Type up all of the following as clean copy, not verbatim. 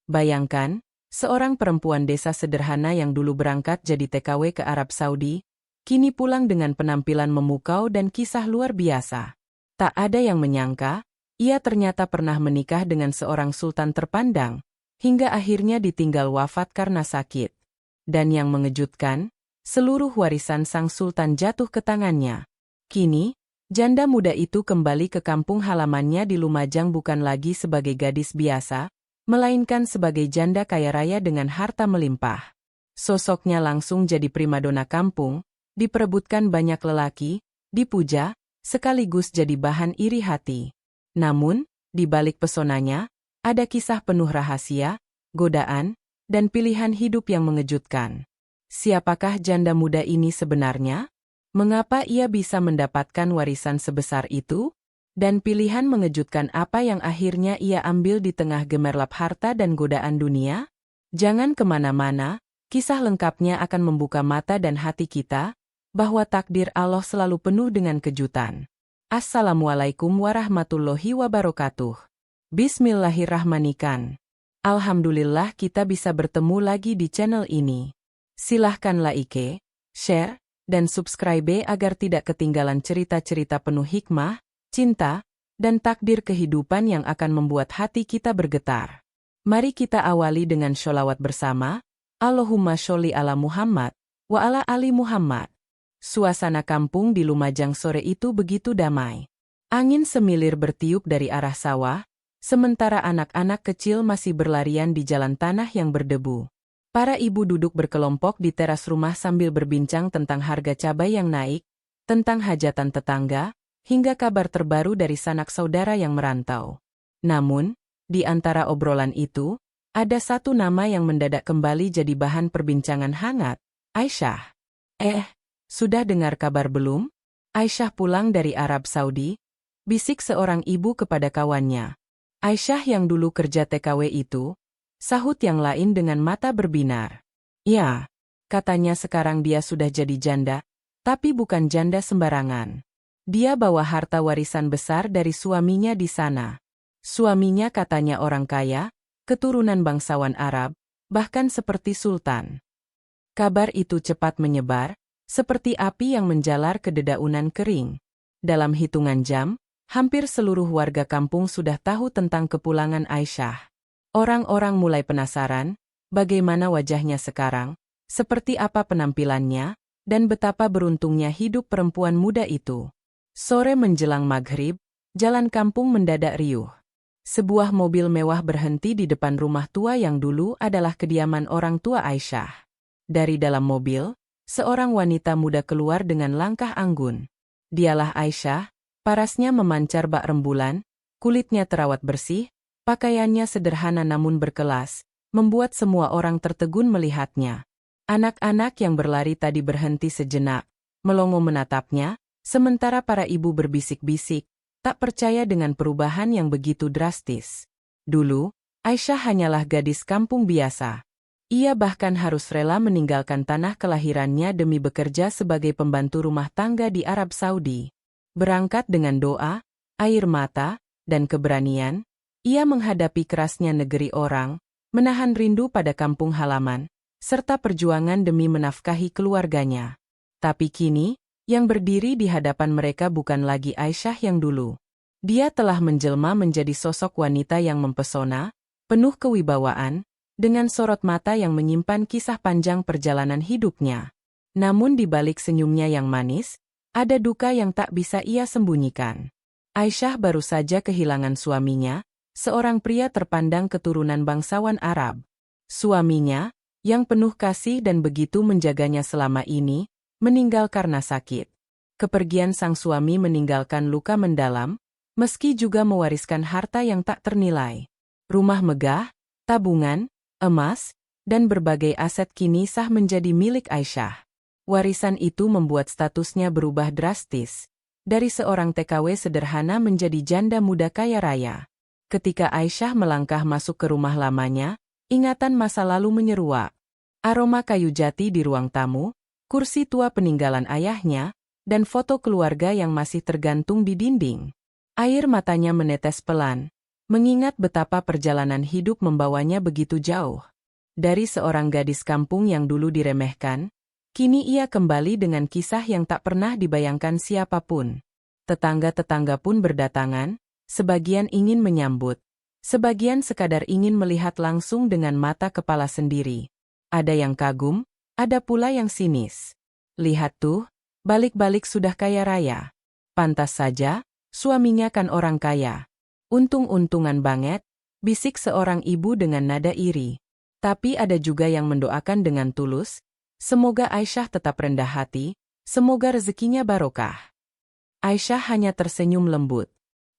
Bayangkan, seorang perempuan desa sederhana yang dulu berangkat jadi TKW ke Arab Saudi, kini pulang dengan penampilan memukau dan kisah luar biasa. Tak ada yang menyangka, ia ternyata pernah menikah dengan seorang sultan terpandang, hingga akhirnya ditinggal wafat karena sakit. Dan yang mengejutkan, seluruh warisan sang sultan jatuh ke tangannya. Kini, janda muda itu kembali ke kampung halamannya di Lumajang bukan lagi sebagai gadis biasa, melainkan sebagai janda kaya raya dengan harta melimpah. Sosoknya langsung jadi primadona kampung, diperebutkan banyak lelaki, dipuja, sekaligus jadi bahan iri hati. Namun, di balik pesonanya, ada kisah penuh rahasia, godaan, dan pilihan hidup yang mengejutkan. Siapakah janda muda ini sebenarnya? Mengapa ia bisa mendapatkan warisan sebesar itu? Dan pilihan mengejutkan apa yang akhirnya ia ambil di tengah gemerlap harta dan godaan dunia? Jangan kemana-mana, kisah lengkapnya akan membuka mata dan hati kita, bahwa takdir Allah selalu penuh dengan kejutan. Assalamualaikum warahmatullahi wabarakatuh. Bismillahirrahmanirrahim. Alhamdulillah kita bisa bertemu lagi di channel ini. Silahkan like, share, dan subscribe agar tidak ketinggalan cerita-cerita penuh hikmah, cinta, dan takdir kehidupan yang akan membuat hati kita bergetar. Mari kita awali dengan sholawat bersama. Allahumma sholli ala Muhammad, wa ala ali Muhammad. Suasana kampung di Lumajang sore itu begitu damai. Angin semilir bertiup dari arah sawah, sementara anak-anak kecil masih berlarian di jalan tanah yang berdebu. Para ibu duduk berkelompok di teras rumah sambil berbincang tentang harga cabai yang naik, tentang hajatan tetangga, hingga kabar terbaru dari sanak saudara yang merantau. Namun, di antara obrolan itu, ada satu nama yang mendadak kembali jadi bahan perbincangan hangat, Aisyah. Sudah dengar kabar belum? Aisyah pulang dari Arab Saudi, bisik seorang ibu kepada kawannya. Aisyah yang dulu kerja TKW itu, sahut yang lain dengan mata berbinar. Ya, katanya sekarang dia sudah jadi janda, tapi bukan janda sembarangan. Dia bawa harta warisan besar dari suaminya di sana. Suaminya katanya orang kaya, keturunan bangsawan Arab, bahkan seperti sultan. Kabar itu cepat menyebar, seperti api yang menjalar ke dedaunan kering. Dalam hitungan jam, hampir seluruh warga kampung sudah tahu tentang kepulangan Aisyah. Orang-orang mulai penasaran, bagaimana wajahnya sekarang, seperti apa penampilannya, dan betapa beruntungnya hidup perempuan muda itu. Sore menjelang maghrib, jalan kampung mendadak riuh. Sebuah mobil mewah berhenti di depan rumah tua yang dulu adalah kediaman orang tua Aisyah. Dari dalam mobil, seorang wanita muda keluar dengan langkah anggun. Dialah Aisyah, parasnya memancar bak rembulan, kulitnya terawat bersih, pakaiannya sederhana namun berkelas, membuat semua orang tertegun melihatnya. Anak-anak yang berlari tadi berhenti sejenak, melongo menatapnya, sementara para ibu berbisik-bisik, tak percaya dengan perubahan yang begitu drastis. Dulu, Aisyah hanyalah gadis kampung biasa. Ia bahkan harus rela meninggalkan tanah kelahirannya demi bekerja sebagai pembantu rumah tangga di Arab Saudi. Berangkat dengan doa, air mata, dan keberanian, ia menghadapi kerasnya negeri orang, menahan rindu pada kampung halaman, serta perjuangan demi menafkahi keluarganya. Tapi kini, yang berdiri di hadapan mereka bukan lagi Aisyah yang dulu. Dia telah menjelma menjadi sosok wanita yang mempesona, penuh kewibawaan, dengan sorot mata yang menyimpan kisah panjang perjalanan hidupnya. Namun di balik senyumnya yang manis, ada duka yang tak bisa ia sembunyikan. Aisyah baru saja kehilangan suaminya, seorang pria terpandang keturunan bangsawan Arab. Suaminya, yang penuh kasih dan begitu menjaganya selama ini, meninggal karena sakit. Kepergian sang suami meninggalkan luka mendalam, meski juga mewariskan harta yang tak ternilai. Rumah megah, tabungan, emas, dan berbagai aset kini sah menjadi milik Aisyah. Warisan itu membuat statusnya berubah drastis, dari seorang TKW sederhana menjadi janda muda kaya raya. Ketika Aisyah melangkah masuk ke rumah lamanya, ingatan masa lalu menyeruak. Aroma kayu jati di ruang tamu, kursi tua peninggalan ayahnya, dan foto keluarga yang masih tergantung di dinding. Air matanya menetes pelan. mengingat betapa perjalanan hidup membawanya begitu jauh. Dari seorang gadis kampung yang dulu diremehkan, kini ia kembali dengan kisah yang tak pernah dibayangkan siapapun. Tetangga-tetangga pun berdatangan, sebagian ingin menyambut, sebagian sekadar ingin melihat langsung dengan mata kepala sendiri. Ada yang kagum, ada pula yang sinis. Lihat tuh, balik-balik sudah kaya raya. Pantas saja, suaminya kan orang kaya. Untung-untungan banget, bisik seorang ibu dengan nada iri. Tapi ada juga yang mendoakan dengan tulus, semoga Aisyah tetap rendah hati, semoga rezekinya barokah. Aisyah hanya tersenyum lembut.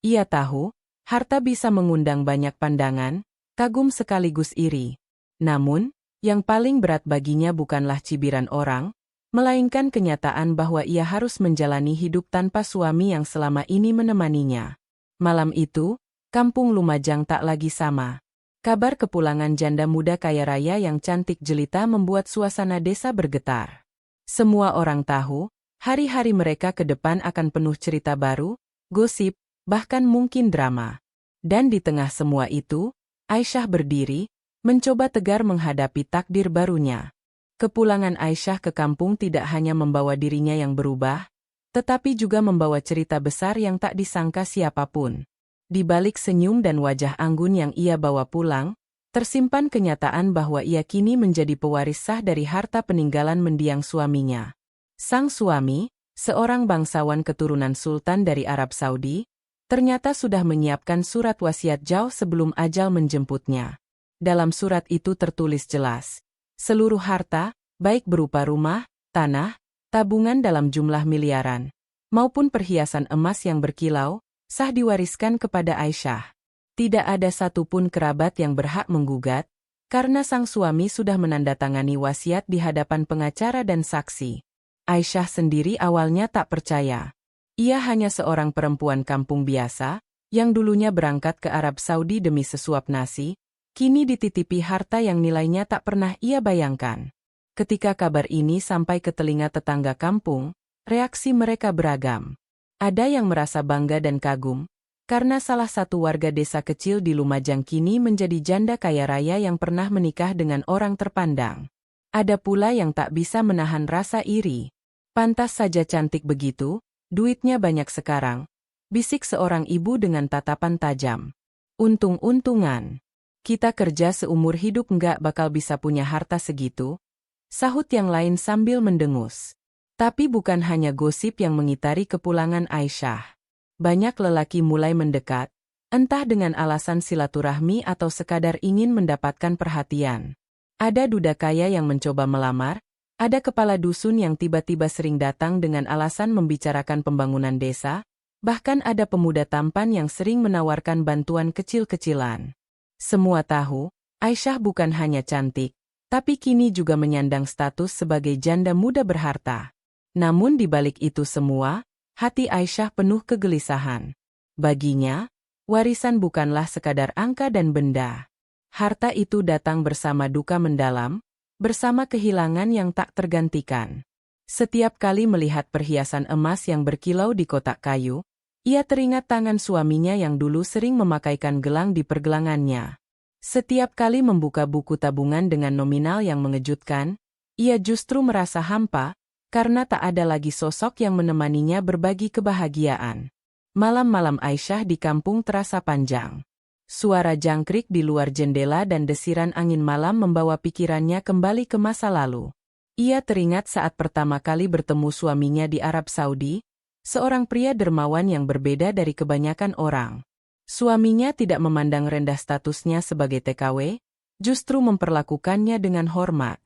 Ia tahu, harta bisa mengundang banyak pandangan, kagum sekaligus iri. Namun, yang paling berat baginya bukanlah cibiran orang, melainkan kenyataan bahwa ia harus menjalani hidup tanpa suami yang selama ini menemaninya. Malam itu, kampung Lumajang tak lagi sama. Kabar kepulangan janda muda kaya raya yang cantik jelita membuat suasana desa bergetar. Semua orang tahu, hari-hari mereka ke depan akan penuh cerita baru, gosip, bahkan mungkin drama. Dan di tengah semua itu, Aisyah berdiri, mencoba tegar menghadapi takdir barunya. Kepulangan Aisyah ke kampung tidak hanya membawa dirinya yang berubah, tetapi juga membawa cerita besar yang tak disangka siapapun. Di balik senyum dan wajah anggun yang ia bawa pulang, tersimpan kenyataan bahwa ia kini menjadi pewaris sah dari harta peninggalan mendiang suaminya. Sang suami, seorang bangsawan keturunan sultan dari Arab Saudi, ternyata sudah menyiapkan surat wasiat jauh sebelum ajal menjemputnya. Dalam surat itu tertulis jelas, seluruh harta, baik berupa rumah, tanah, tabungan dalam jumlah miliaran, maupun perhiasan emas yang berkilau, sah diwariskan kepada Aisyah. Tidak ada satupun kerabat yang berhak menggugat, karena sang suami sudah menandatangani wasiat di hadapan pengacara dan saksi. Aisyah sendiri awalnya tak percaya. Ia hanya seorang perempuan kampung biasa, yang dulunya berangkat ke Arab Saudi demi sesuap nasi, kini dititipi harta yang nilainya tak pernah ia bayangkan. Ketika kabar ini sampai ke telinga tetangga kampung, reaksi mereka beragam. Ada yang merasa bangga dan kagum, karena salah satu warga desa kecil di Lumajang kini menjadi janda kaya raya yang pernah menikah dengan orang terpandang. Ada pula yang tak bisa menahan rasa iri. Pantas saja cantik begitu, duitnya banyak sekarang, bisik seorang ibu dengan tatapan tajam. Untung-untungan. Kita kerja seumur hidup nggak bakal bisa punya harta segitu, sahut yang lain sambil mendengus. Tapi bukan hanya gosip yang mengitari kepulangan Aisyah. Banyak lelaki mulai mendekat, entah dengan alasan silaturahmi atau sekadar ingin mendapatkan perhatian. Ada duda kaya yang mencoba melamar, ada kepala dusun yang tiba-tiba sering datang dengan alasan membicarakan pembangunan desa, bahkan ada pemuda tampan yang sering menawarkan bantuan kecil-kecilan. Semua tahu, Aisyah bukan hanya cantik, tapi kini juga menyandang status sebagai janda muda berharta. Namun di balik itu semua, hati Aisyah penuh kegelisahan. Baginya, warisan bukanlah sekadar angka dan benda. Harta itu datang bersama duka mendalam, bersama kehilangan yang tak tergantikan. Setiap kali melihat perhiasan emas yang berkilau di kotak kayu, ia teringat tangan suaminya yang dulu sering memakaikan gelang di pergelangannya. Setiap kali membuka buku tabungan dengan nominal yang mengejutkan, ia justru merasa hampa, karena tak ada lagi sosok yang menemaninya berbagi kebahagiaan. Malam-malam Aisyah di kampung terasa panjang. Suara jangkrik di luar jendela dan desiran angin malam membawa pikirannya kembali ke masa lalu. Ia teringat saat pertama kali bertemu suaminya di Arab Saudi, seorang pria dermawan yang berbeda dari kebanyakan orang. Suaminya tidak memandang rendah statusnya sebagai TKW, justru memperlakukannya dengan hormat.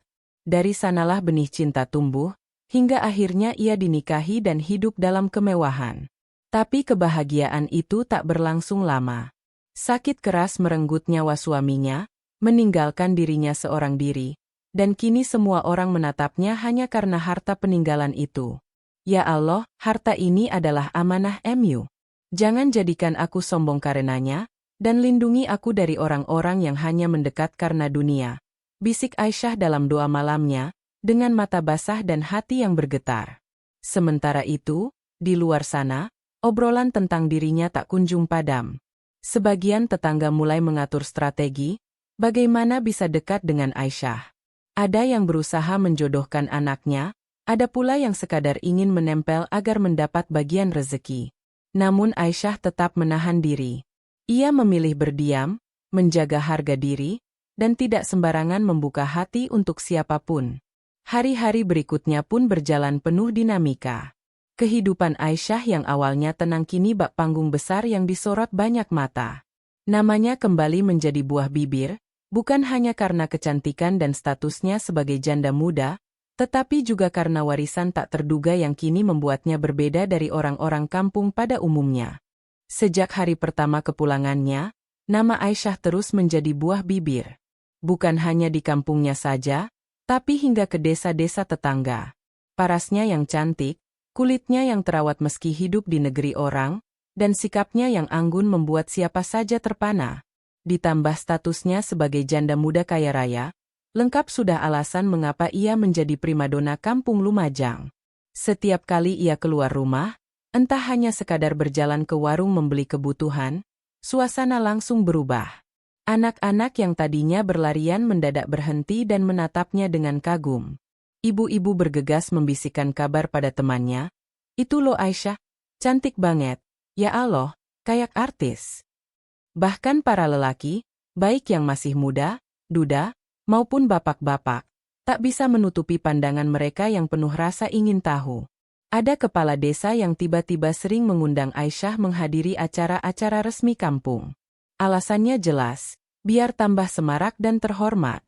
Dari sanalah benih cinta tumbuh, hingga akhirnya ia dinikahi dan hidup dalam kemewahan. Tapi kebahagiaan itu tak berlangsung lama. Sakit keras merenggut nyawa suaminya, meninggalkan dirinya seorang diri, dan kini semua orang menatapnya hanya karena harta peninggalan itu. Ya Allah, harta ini adalah amanah MU. Jangan jadikan aku sombong karenanya, dan lindungi aku dari orang-orang yang hanya mendekat karena dunia. Bisik Aisyah dalam doa malamnya, dengan mata basah dan hati yang bergetar. Sementara itu, di luar sana, obrolan tentang dirinya tak kunjung padam. Sebagian tetangga mulai mengatur strategi, bagaimana bisa dekat dengan Aisyah. Ada yang berusaha menjodohkan anaknya, ada pula yang sekadar ingin menempel agar mendapat bagian rezeki. Namun Aisyah tetap menahan diri. Ia memilih berdiam, menjaga harga diri, dan tidak sembarangan membuka hati untuk siapapun. Hari-hari berikutnya pun berjalan penuh dinamika. Kehidupan Aisyah yang awalnya tenang kini bak panggung besar yang disorot banyak mata. Namanya kembali menjadi buah bibir, bukan hanya karena kecantikan dan statusnya sebagai janda muda, tetapi juga karena warisan tak terduga yang kini membuatnya berbeda dari orang-orang kampung pada umumnya. Sejak hari pertama kepulangannya, nama Aisyah terus menjadi buah bibir. Bukan hanya di kampungnya saja, tapi hingga ke desa-desa tetangga. Parasnya yang cantik, kulitnya yang terawat meski hidup di negeri orang, dan sikapnya yang anggun membuat siapa saja terpana. Ditambah statusnya sebagai janda muda kaya raya, lengkap sudah alasan mengapa ia menjadi primadona kampung Lumajang. Setiap kali ia keluar rumah, entah hanya sekadar berjalan ke warung membeli kebutuhan, suasana langsung berubah. Anak-anak yang tadinya berlarian mendadak berhenti dan menatapnya dengan kagum. Ibu-ibu bergegas membisikkan kabar pada temannya, "Itu loh Aisyah, cantik banget, ya Allah, kayak artis." Bahkan para lelaki, baik yang masih muda, duda, maupun bapak-bapak, tak bisa menutupi pandangan mereka yang penuh rasa ingin tahu. Ada kepala desa yang tiba-tiba sering mengundang Aisyah menghadiri acara-acara resmi kampung. Alasannya jelas, biar tambah semarak dan terhormat.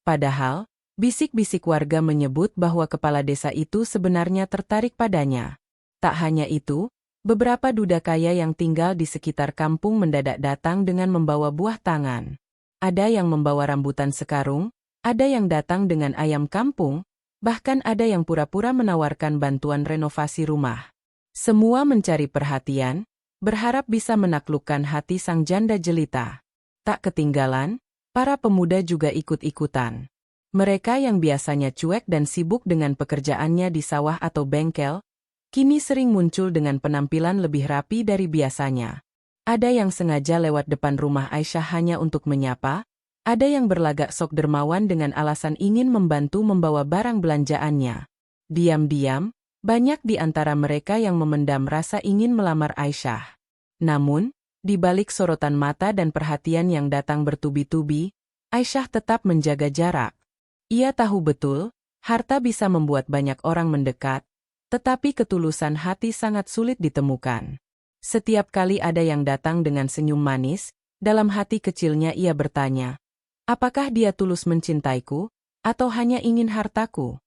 Padahal, bisik-bisik warga menyebut bahwa kepala desa itu sebenarnya tertarik padanya. Tak hanya itu, beberapa duda kaya yang tinggal di sekitar kampung mendadak datang dengan membawa buah tangan. Ada yang membawa rambutan sekarung, ada yang datang dengan ayam kampung, bahkan ada yang pura-pura menawarkan bantuan renovasi rumah. Semua mencari perhatian, berharap bisa menaklukkan hati sang janda jelita. Tak ketinggalan, para pemuda juga ikut-ikutan. Mereka yang biasanya cuek dan sibuk dengan pekerjaannya di sawah atau bengkel, kini sering muncul dengan penampilan lebih rapi dari biasanya. Ada yang sengaja lewat depan rumah Aisyah hanya untuk menyapa, ada yang berlagak sok dermawan dengan alasan ingin membantu membawa barang belanjaannya. Diam-diam, banyak di antara mereka yang memendam rasa ingin melamar Aisyah. Namun, di balik sorotan mata dan perhatian yang datang bertubi-tubi, Aisyah tetap menjaga jarak. Ia tahu betul, harta bisa membuat banyak orang mendekat, tetapi ketulusan hati sangat sulit ditemukan. Setiap kali ada yang datang dengan senyum manis, dalam hati kecilnya ia bertanya, apakah dia tulus mencintaiku, atau hanya ingin hartaku?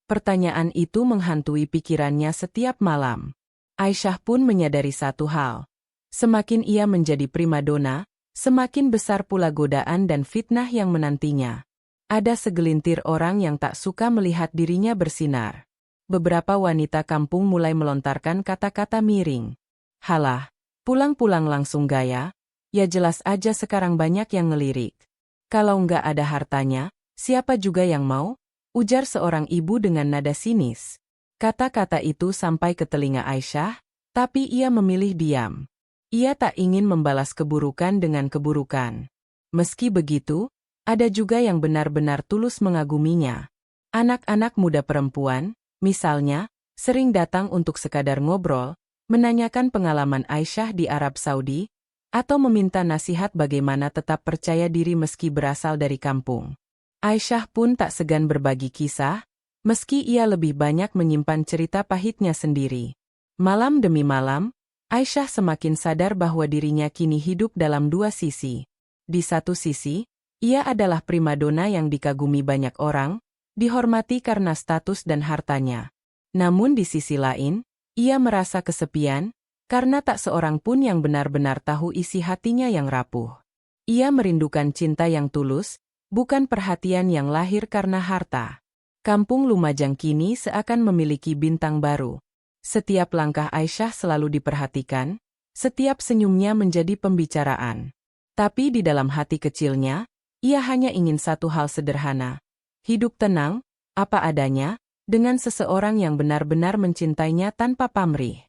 Pertanyaan itu menghantui pikirannya setiap malam. Aisyah pun menyadari satu hal. Semakin ia menjadi primadona, semakin besar pula godaan dan fitnah yang menantinya. Ada segelintir orang yang tak suka melihat dirinya bersinar. Beberapa wanita kampung mulai melontarkan kata-kata miring. Halah, pulang-pulang langsung gaya, ya jelas aja sekarang banyak yang ngelirik. Kalau nggak ada hartanya, siapa juga yang mau? Ujar seorang ibu dengan nada sinis. Kata-kata itu sampai ke telinga Aisyah, tapi ia memilih diam. Ia tak ingin membalas keburukan dengan keburukan. Meski begitu, ada juga yang benar-benar tulus mengaguminya. Anak-anak muda perempuan, misalnya, sering datang untuk sekadar ngobrol, menanyakan pengalaman Aisyah di Arab Saudi, atau meminta nasihat bagaimana tetap percaya diri meski berasal dari kampung. Aisyah pun tak segan berbagi kisah, meski ia lebih banyak menyimpan cerita pahitnya sendiri. Malam demi malam, Aisyah semakin sadar bahwa dirinya kini hidup dalam dua sisi. Di satu sisi, ia adalah primadona yang dikagumi banyak orang, dihormati karena status dan hartanya. Namun di sisi lain, ia merasa kesepian, karena tak seorang pun yang benar-benar tahu isi hatinya yang rapuh. Ia merindukan cinta yang tulus, bukan perhatian yang lahir karena harta. Kampung Lumajang kini seakan memiliki bintang baru. Setiap langkah Aisyah selalu diperhatikan, setiap senyumnya menjadi pembicaraan. Tapi di dalam hati kecilnya, ia hanya ingin satu hal sederhana. Hidup tenang, apa adanya, dengan seseorang yang benar-benar mencintainya tanpa pamrih.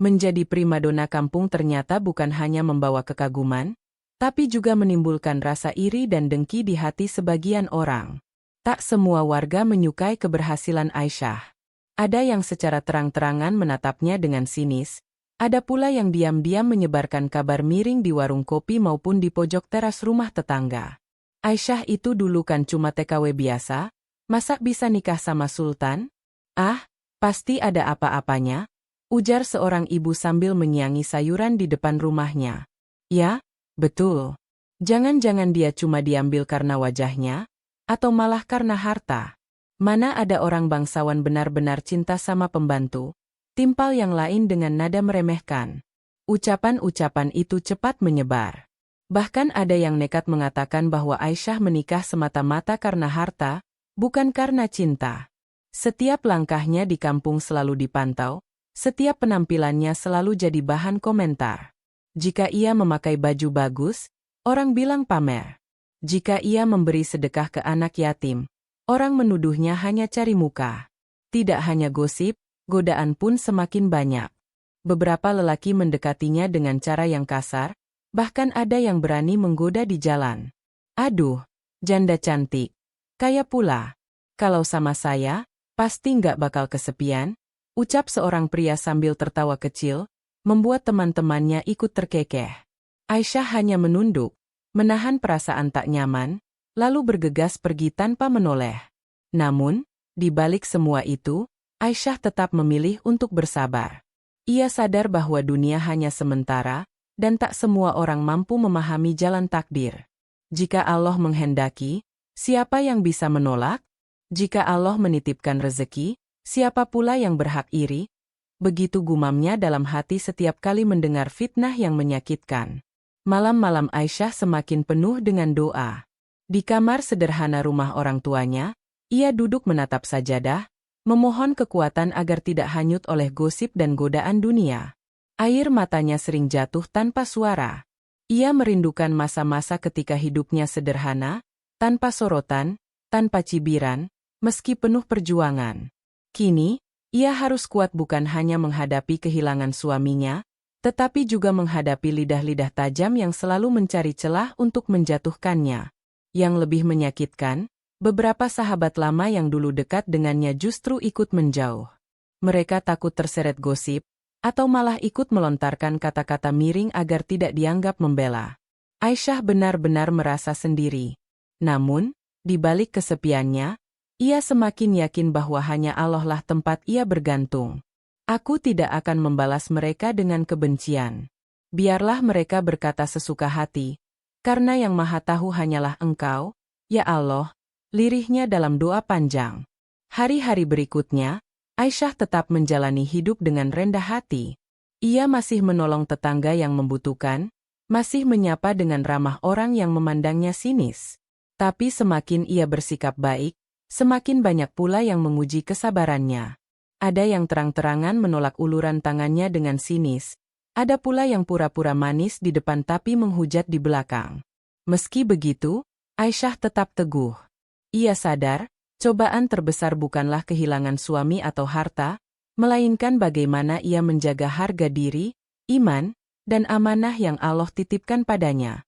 Menjadi primadona kampung ternyata bukan hanya membawa kekaguman, tapi juga menimbulkan rasa iri dan dengki di hati sebagian orang. Tak semua warga menyukai keberhasilan Aisyah. Ada yang secara terang-terangan menatapnya dengan sinis, ada pula yang diam-diam menyebarkan kabar miring di warung kopi maupun di pojok teras rumah tetangga. Aisyah itu dulu kan cuma TKW biasa, masa bisa nikah sama sultan? Ah, pasti ada apa-apanya, ujar seorang ibu sambil menyiangi sayuran di depan rumahnya. Ya, betul. Jangan-jangan dia cuma diambil karena wajahnya, atau malah karena harta. Mana ada orang bangsawan benar-benar cinta sama pembantu, timpal yang lain dengan nada meremehkan. Ucapan-ucapan itu cepat menyebar. Bahkan ada yang nekat mengatakan bahwa Aisyah menikah semata-mata karena harta, bukan karena cinta. Setiap langkahnya di kampung selalu dipantau, setiap penampilannya selalu jadi bahan komentar. Jika ia memakai baju bagus, orang bilang pamer. Jika ia memberi sedekah ke anak yatim, orang menuduhnya hanya cari muka. Tidak hanya gosip, godaan pun semakin banyak. Beberapa lelaki mendekatinya dengan cara yang kasar, bahkan ada yang berani menggoda di jalan. Aduh, janda cantik. Kaya pula. Kalau sama saya, pasti nggak bakal kesepian, ucap seorang pria sambil tertawa kecil, membuat teman-temannya ikut terkekeh. Aisyah hanya menunduk, menahan perasaan tak nyaman, lalu bergegas pergi tanpa menoleh. Namun, di balik semua itu, Aisyah tetap memilih untuk bersabar. Ia sadar bahwa dunia hanya sementara, dan tak semua orang mampu memahami jalan takdir. Jika Allah menghendaki, siapa yang bisa menolak? Jika Allah menitipkan rezeki, siapa pula yang berhak iri? Begitu gumamnya dalam hati setiap kali mendengar fitnah yang menyakitkan. Malam-malam Aisyah semakin penuh dengan doa. Di kamar sederhana rumah orang tuanya, ia duduk menatap sajadah, memohon kekuatan agar tidak hanyut oleh gosip dan godaan dunia. Air matanya sering jatuh tanpa suara. Ia merindukan masa-masa ketika hidupnya sederhana, tanpa sorotan, tanpa cibiran, meski penuh perjuangan. Kini, ia harus kuat bukan hanya menghadapi kehilangan suaminya, tetapi juga menghadapi lidah-lidah tajam yang selalu mencari celah untuk menjatuhkannya. Yang lebih menyakitkan, beberapa sahabat lama yang dulu dekat dengannya justru ikut menjauh. Mereka takut terseret gosip, atau malah ikut melontarkan kata-kata miring agar tidak dianggap membela. Aisyah benar-benar merasa sendiri. Namun, di balik kesepiannya, ia semakin yakin bahwa hanya Allah lah tempat ia bergantung. Aku tidak akan membalas mereka dengan kebencian. Biarlah mereka berkata sesuka hati, karena yang Maha Tahu hanyalah Engkau, ya Allah, lirihnya dalam doa panjang. Hari-hari berikutnya, Aisyah tetap menjalani hidup dengan rendah hati. Ia masih menolong tetangga yang membutuhkan, masih menyapa dengan ramah orang yang memandangnya sinis. Tapi semakin ia bersikap baik, semakin banyak pula yang menguji kesabarannya. Ada yang terang-terangan menolak uluran tangannya dengan sinis. Ada pula yang pura-pura manis di depan tapi menghujat di belakang. Meski begitu, Aisyah tetap teguh. Ia sadar, cobaan terbesar bukanlah kehilangan suami atau harta, melainkan bagaimana ia menjaga harga diri, iman, dan amanah yang Allah titipkan padanya.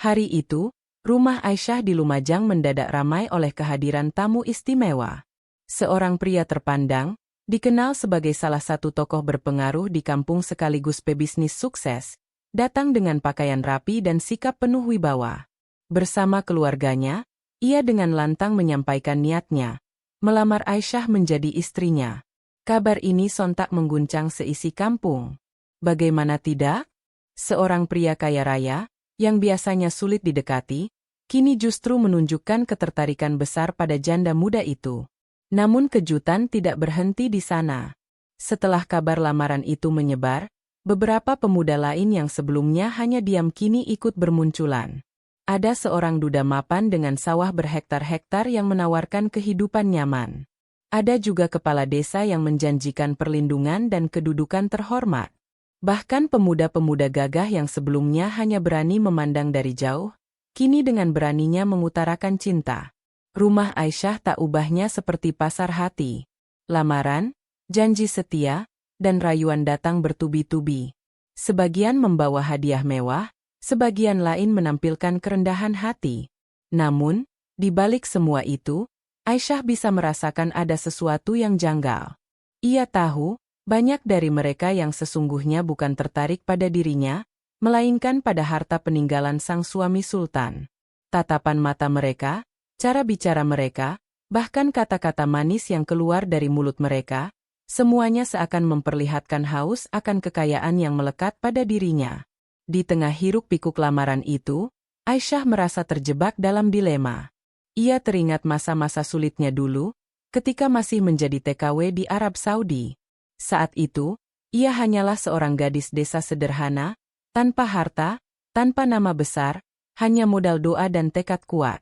Hari itu, rumah Aisyah di Lumajang mendadak ramai oleh kehadiran tamu istimewa. Seorang pria terpandang, dikenal sebagai salah satu tokoh berpengaruh di kampung sekaligus pebisnis sukses, datang dengan pakaian rapi dan sikap penuh wibawa. Bersama keluarganya, ia dengan lantang menyampaikan niatnya, melamar Aisyah menjadi istrinya. Kabar ini sontak mengguncang seisi kampung. Bagaimana tidak? Seorang pria kaya raya, yang biasanya sulit didekati, kini justru menunjukkan ketertarikan besar pada janda muda itu. Namun kejutan tidak berhenti di sana. Setelah kabar lamaran itu menyebar, beberapa pemuda lain yang sebelumnya hanya diam kini ikut bermunculan. Ada seorang duda mapan dengan sawah berhektar-hektar yang menawarkan kehidupan nyaman. Ada juga kepala desa yang menjanjikan perlindungan dan kedudukan terhormat. Bahkan pemuda-pemuda gagah yang sebelumnya hanya berani memandang dari jauh, kini dengan beraninya mengutarakan cinta. Rumah Aisyah tak ubahnya seperti pasar hati. Lamaran, janji setia, dan rayuan datang bertubi-tubi. Sebagian membawa hadiah mewah, sebagian lain menampilkan kerendahan hati. Namun, di balik semua itu, Aisyah bisa merasakan ada sesuatu yang janggal. Ia tahu, banyak dari mereka yang sesungguhnya bukan tertarik pada dirinya, melainkan pada harta peninggalan sang suami sultan. Tatapan mata mereka, cara bicara mereka, bahkan kata-kata manis yang keluar dari mulut mereka, semuanya seakan memperlihatkan haus akan kekayaan yang melekat pada dirinya. Di tengah hiruk-pikuk lamaran itu, Aisyah merasa terjebak dalam dilema. Ia teringat masa-masa sulitnya dulu, ketika masih menjadi TKW di Arab Saudi. Saat itu, ia hanyalah seorang gadis desa sederhana, tanpa harta, tanpa nama besar, hanya modal doa dan tekad kuat.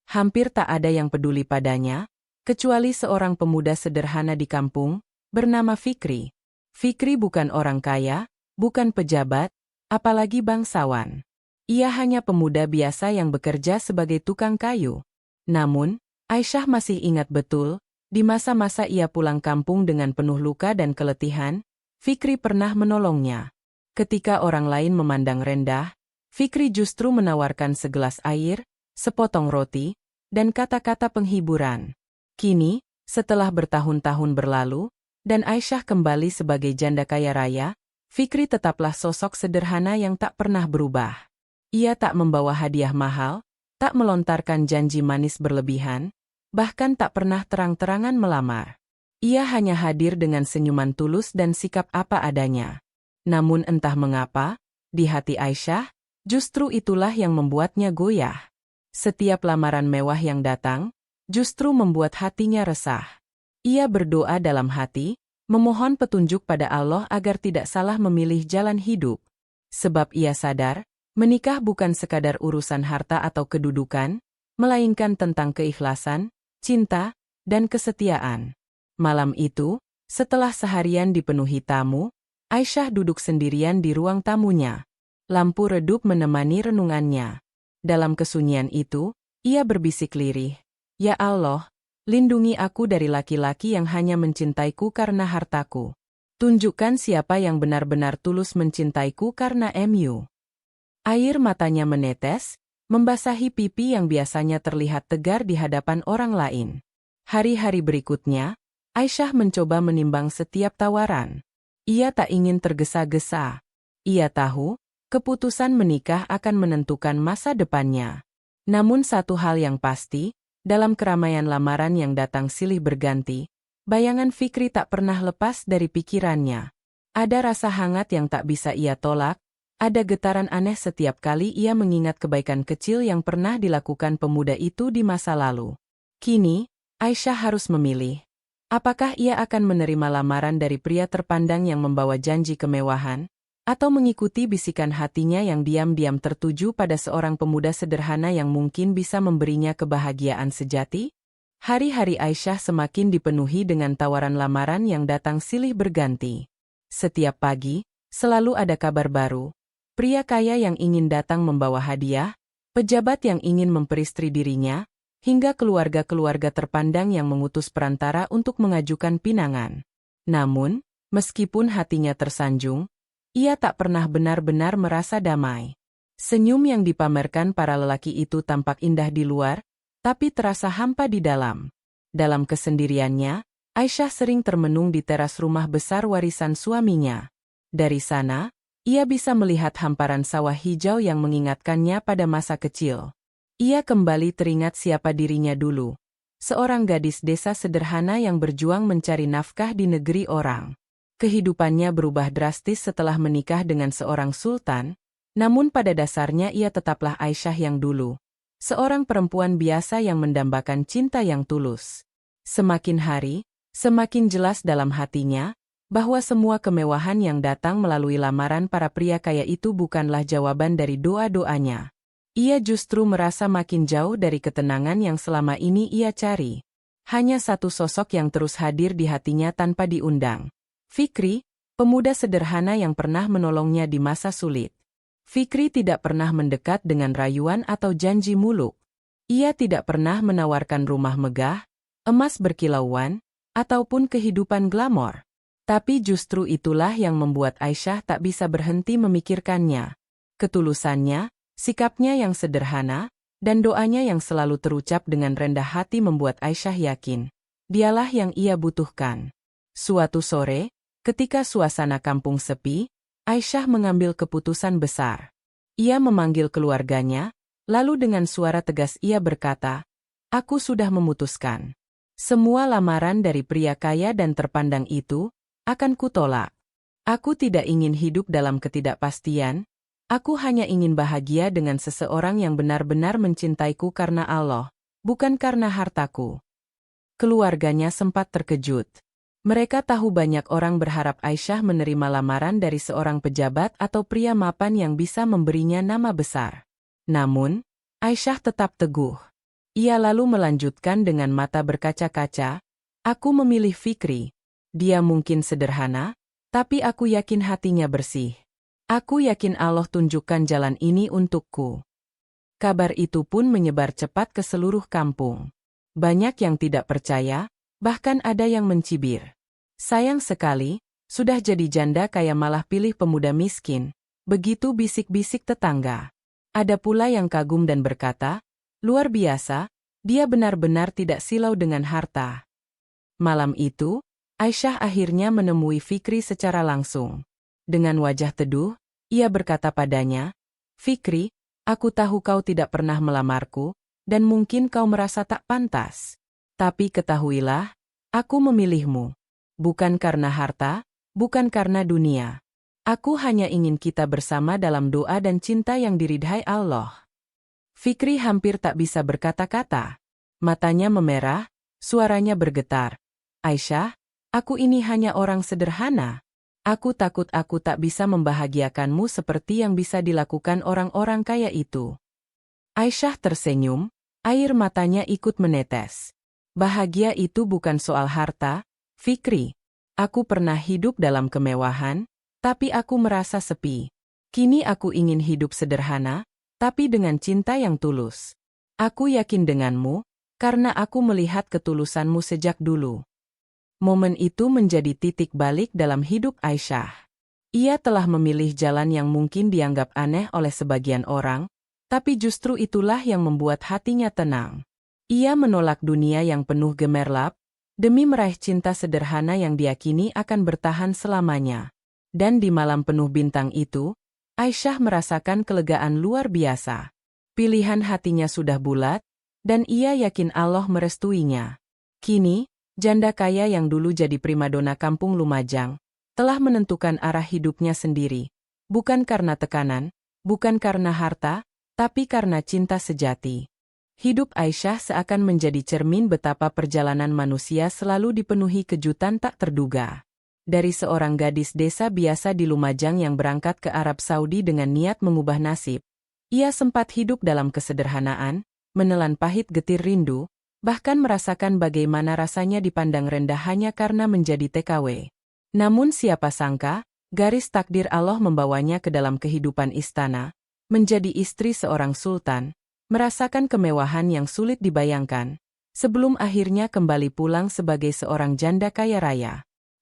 Hampir tak ada yang peduli padanya, kecuali seorang pemuda sederhana di kampung, bernama Fikri. Fikri bukan orang kaya, bukan pejabat, apalagi bangsawan. Ia hanya pemuda biasa yang bekerja sebagai tukang kayu. Namun, Aisyah masih ingat betul, di masa-masa ia pulang kampung dengan penuh luka dan keletihan, Fikri pernah menolongnya. Ketika orang lain memandang rendah, Fikri justru menawarkan segelas air, sepotong roti, dan kata-kata penghiburan. Kini, setelah bertahun-tahun berlalu, dan Aisyah kembali sebagai janda kaya raya, Fikri tetaplah sosok sederhana yang tak pernah berubah. Ia tak membawa hadiah mahal, tak melontarkan janji manis berlebihan, bahkan tak pernah terang-terangan melamar. Ia hanya hadir dengan senyuman tulus dan sikap apa adanya. Namun entah mengapa, di hati Aisyah, justru itulah yang membuatnya goyah. Setiap lamaran mewah yang datang, justru membuat hatinya resah. Ia berdoa dalam hati, memohon petunjuk pada Allah agar tidak salah memilih jalan hidup. Sebab ia sadar, menikah bukan sekadar urusan harta atau kedudukan, melainkan tentang keikhlasan, cinta, dan kesetiaan. Malam itu, setelah seharian dipenuhi tamu, Aisyah duduk sendirian di ruang tamunya. Lampu redup menemani renungannya. Dalam kesunyian itu, ia berbisik lirih, "Ya Allah, lindungi aku dari laki-laki yang hanya mencintaiku karena hartaku. Tunjukkan siapa yang benar-benar tulus mencintaiku karena MU." Air matanya menetes, membasahi pipi yang biasanya terlihat tegar di hadapan orang lain. Hari-hari berikutnya, Aisyah mencoba menimbang setiap tawaran. Ia tak ingin tergesa-gesa. Ia tahu, keputusan menikah akan menentukan masa depannya. Namun satu hal yang pasti, dalam keramaian lamaran yang datang silih berganti, bayangan Fikri tak pernah lepas dari pikirannya. Ada rasa hangat yang tak bisa ia tolak, ada getaran aneh setiap kali ia mengingat kebaikan kecil yang pernah dilakukan pemuda itu di masa lalu. Kini, Aisyah harus memilih. Apakah ia akan menerima lamaran dari pria terpandang yang membawa janji kemewahan, atau mengikuti bisikan hatinya yang diam-diam tertuju pada seorang pemuda sederhana yang mungkin bisa memberinya kebahagiaan sejati? Hari-hari Aisyah semakin dipenuhi dengan tawaran lamaran yang datang silih berganti. Setiap pagi, selalu ada kabar baru. Pria kaya yang ingin datang membawa hadiah, pejabat yang ingin memperistri dirinya, hingga keluarga-keluarga terpandang yang mengutus perantara untuk mengajukan pinangan. Namun, meskipun hatinya tersanjung, ia tak pernah benar-benar merasa damai. Senyum yang dipamerkan para lelaki itu tampak indah di luar, tapi terasa hampa di dalam. Dalam kesendiriannya, Aisyah sering termenung di teras rumah besar warisan suaminya. Dari sana, ia bisa melihat hamparan sawah hijau yang mengingatkannya pada masa kecil. Ia kembali teringat siapa dirinya dulu. Seorang gadis desa sederhana yang berjuang mencari nafkah di negeri orang. Kehidupannya berubah drastis setelah menikah dengan seorang sultan, namun pada dasarnya ia tetaplah Aisyah yang dulu. Seorang perempuan biasa yang mendambakan cinta yang tulus. Semakin hari, semakin jelas dalam hatinya, bahwa semua kemewahan yang datang melalui lamaran para pria kaya itu bukanlah jawaban dari doa-doanya. Ia justru merasa makin jauh dari ketenangan yang selama ini ia cari. Hanya satu sosok yang terus hadir di hatinya tanpa diundang. Fikri, pemuda sederhana yang pernah menolongnya di masa sulit. Fikri tidak pernah mendekat dengan rayuan atau janji muluk. Ia tidak pernah menawarkan rumah megah, emas berkilauan, ataupun kehidupan glamor. Tapi justru itulah yang membuat Aisyah tak bisa berhenti memikirkannya. Ketulusannya, sikapnya yang sederhana, dan doanya yang selalu terucap dengan rendah hati membuat Aisyah yakin. Dialah yang ia butuhkan. Suatu sore, ketika suasana kampung sepi, Aisyah mengambil keputusan besar. Ia memanggil keluarganya, lalu dengan suara tegas ia berkata, "Aku sudah memutuskan. Semua lamaran dari pria kaya dan terpandang itu akan kutolak. Aku tidak ingin hidup dalam ketidakpastian. Aku hanya ingin bahagia dengan seseorang yang benar-benar mencintaiku karena Allah, bukan karena hartaku." Keluarganya sempat terkejut. Mereka tahu banyak orang berharap Aisyah menerima lamaran dari seorang pejabat atau pria mapan yang bisa memberinya nama besar. Namun, Aisyah tetap teguh. Ia lalu melanjutkan dengan mata berkaca-kaca, "Aku memilih Fikri. Dia mungkin sederhana, tapi aku yakin hatinya bersih. Aku yakin Allah tunjukkan jalan ini untukku." Kabar itu pun menyebar cepat ke seluruh kampung. Banyak yang tidak percaya, bahkan ada yang mencibir. "Sayang sekali, sudah jadi janda kaya malah pilih pemuda miskin." Begitu bisik-bisik tetangga. Ada pula yang kagum dan berkata, "Luar biasa, dia benar-benar tidak silau dengan harta." Malam itu, Aisyah akhirnya menemui Fikri secara langsung. Dengan wajah teduh, ia berkata padanya, "Fikri, aku tahu kau tidak pernah melamarku, dan mungkin kau merasa tak pantas. Tapi ketahuilah, aku memilihmu. Bukan karena harta, bukan karena dunia. Aku hanya ingin kita bersama dalam doa dan cinta yang diridhai Allah." Fikri hampir tak bisa berkata-kata. Matanya memerah, suaranya bergetar. "Aisyah, aku ini hanya orang sederhana. Aku takut aku tak bisa membahagiakanmu seperti yang bisa dilakukan orang-orang kaya itu." Aisyah tersenyum, air matanya ikut menetes. "Bahagia itu bukan soal harta, Fikri. Aku pernah hidup dalam kemewahan, tapi aku merasa sepi. Kini aku ingin hidup sederhana, tapi dengan cinta yang tulus. Aku yakin denganmu, karena aku melihat ketulusanmu sejak dulu." Momen itu menjadi titik balik dalam hidup Aisyah. Ia telah memilih jalan yang mungkin dianggap aneh oleh sebagian orang, tapi justru itulah yang membuat hatinya tenang. Ia menolak dunia yang penuh gemerlap, demi meraih cinta sederhana yang diyakini akan bertahan selamanya. Dan di malam penuh bintang itu, Aisyah merasakan kelegaan luar biasa. Pilihan hatinya sudah bulat, dan ia yakin Allah merestuinya. Kini, janda kaya yang dulu jadi primadona kampung Lumajang, telah menentukan arah hidupnya sendiri. Bukan karena tekanan, bukan karena harta, tapi karena cinta sejati. Hidup Aisyah seakan menjadi cermin betapa perjalanan manusia selalu dipenuhi kejutan tak terduga. Dari seorang gadis desa biasa di Lumajang yang berangkat ke Arab Saudi dengan niat mengubah nasib, ia sempat hidup dalam kesederhanaan, menelan pahit getir rindu, bahkan merasakan bagaimana rasanya dipandang rendah hanya karena menjadi TKW. Namun siapa sangka, garis takdir Allah membawanya ke dalam kehidupan istana, menjadi istri seorang sultan, merasakan kemewahan yang sulit dibayangkan, sebelum akhirnya kembali pulang sebagai seorang janda kaya raya.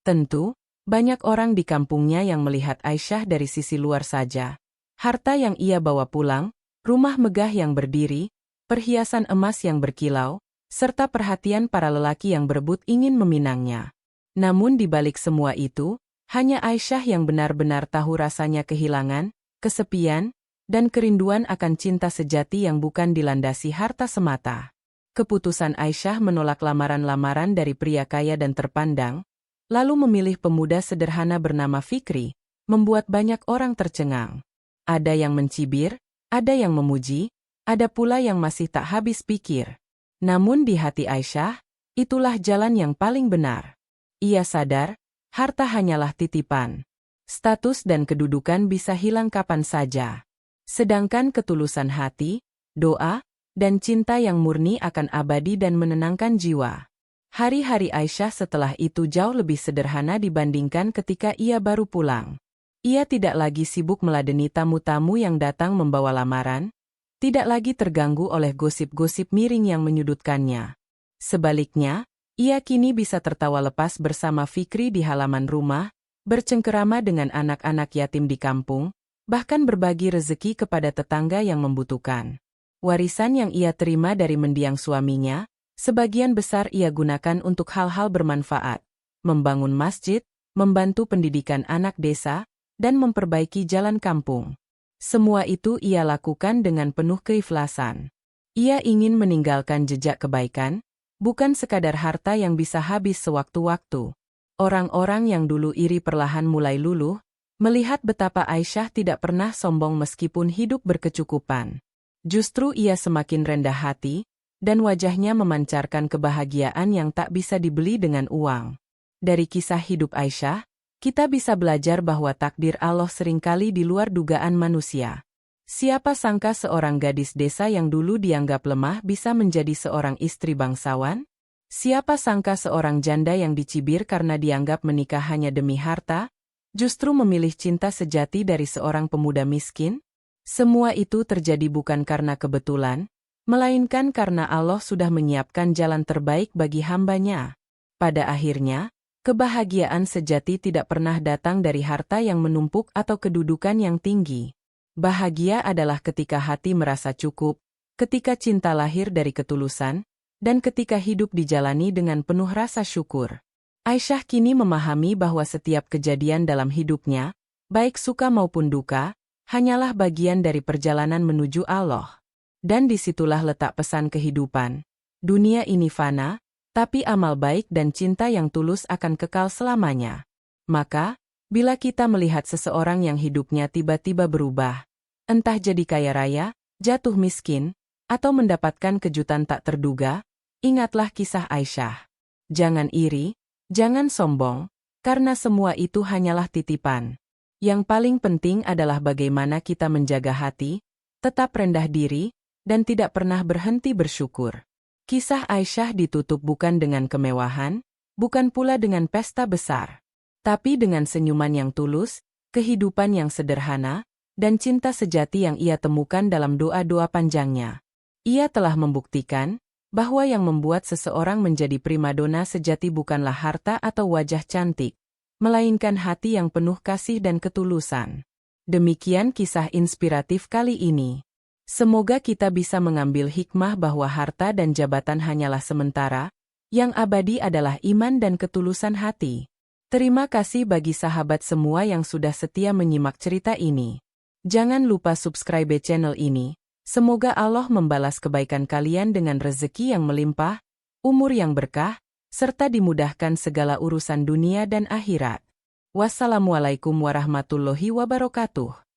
Tentu, banyak orang di kampungnya yang melihat Aisyah dari sisi luar saja. Harta yang ia bawa pulang, rumah megah yang berdiri, perhiasan emas yang berkilau, serta perhatian para lelaki yang berebut ingin meminangnya. Namun di balik semua itu, hanya Aisyah yang benar-benar tahu rasanya kehilangan, kesepian, dan kerinduan akan cinta sejati yang bukan dilandasi harta semata. Keputusan Aisyah menolak lamaran-lamaran dari pria kaya dan terpandang, lalu memilih pemuda sederhana bernama Fikri, membuat banyak orang tercengang. Ada yang mencibir, ada yang memuji, ada pula yang masih tak habis pikir. Namun di hati Aisyah, itulah jalan yang paling benar. Ia sadar, harta hanyalah titipan. Status dan kedudukan bisa hilang kapan saja. Sedangkan ketulusan hati, doa, dan cinta yang murni akan abadi dan menenangkan jiwa. Hari-hari Aisyah setelah itu jauh lebih sederhana dibandingkan ketika ia baru pulang. Ia tidak lagi sibuk meladeni tamu-tamu yang datang membawa lamaran, tidak lagi terganggu oleh gosip-gosip miring yang menyudutkannya. Sebaliknya, Ia kini bisa tertawa lepas bersama Fikri di halaman rumah, bercengkerama dengan anak-anak yatim di kampung, bahkan berbagi rezeki kepada tetangga yang membutuhkan. Warisan yang ia terima dari mendiang suaminya, sebagian besar ia gunakan untuk hal-hal bermanfaat, membangun masjid, membantu pendidikan anak desa, dan memperbaiki jalan kampung. Semua itu ia lakukan dengan penuh keikhlasan. Ia ingin meninggalkan jejak kebaikan, bukan sekadar harta yang bisa habis sewaktu-waktu. Orang-orang yang dulu iri perlahan mulai luluh, melihat betapa Aisyah tidak pernah sombong meskipun hidup berkecukupan. Justru ia semakin rendah hati, dan wajahnya memancarkan kebahagiaan yang tak bisa dibeli dengan uang. Dari kisah hidup Aisyah, kita bisa belajar bahwa takdir Allah seringkali di luar dugaan manusia. Siapa sangka seorang gadis desa yang dulu dianggap lemah bisa menjadi seorang istri bangsawan? Siapa sangka seorang janda yang dicibir karena dianggap menikah hanya demi harta, justru memilih cinta sejati dari seorang pemuda miskin? Semua itu terjadi bukan karena kebetulan, melainkan karena Allah sudah menyiapkan jalan terbaik bagi hamba-Nya. Pada akhirnya, kebahagiaan sejati tidak pernah datang dari harta yang menumpuk atau kedudukan yang tinggi. Bahagia adalah ketika hati merasa cukup, ketika cinta lahir dari ketulusan, dan ketika hidup dijalani dengan penuh rasa syukur. Aisyah kini memahami bahwa setiap kejadian dalam hidupnya, baik suka maupun duka, hanyalah bagian dari perjalanan menuju Allah. Dan disitulah letak pesan kehidupan. Dunia ini fana, tapi amal baik dan cinta yang tulus akan kekal selamanya. Maka, bila kita melihat seseorang yang hidupnya tiba-tiba berubah, entah jadi kaya raya, jatuh miskin, atau mendapatkan kejutan tak terduga, ingatlah kisah Aisyah. Jangan iri, jangan sombong, karena semua itu hanyalah titipan. Yang paling penting adalah bagaimana kita menjaga hati, tetap rendah diri, dan tidak pernah berhenti bersyukur. Kisah Aisyah ditutup bukan dengan kemewahan, bukan pula dengan pesta besar, tapi dengan senyuman yang tulus, kehidupan yang sederhana, dan cinta sejati yang ia temukan dalam doa-doa panjangnya. Ia telah membuktikan bahwa yang membuat seseorang menjadi primadona sejati bukanlah harta atau wajah cantik, melainkan hati yang penuh kasih dan ketulusan. Demikian kisah inspiratif kali ini. Semoga kita bisa mengambil hikmah bahwa harta dan jabatan hanyalah sementara, yang abadi adalah iman dan ketulusan hati. Terima kasih bagi sahabat semua yang sudah setia menyimak cerita ini. Jangan lupa subscribe channel ini. Semoga Allah membalas kebaikan kalian dengan rezeki yang melimpah, umur yang berkah, serta dimudahkan segala urusan dunia dan akhirat. Wassalamualaikum warahmatullahi wabarakatuh.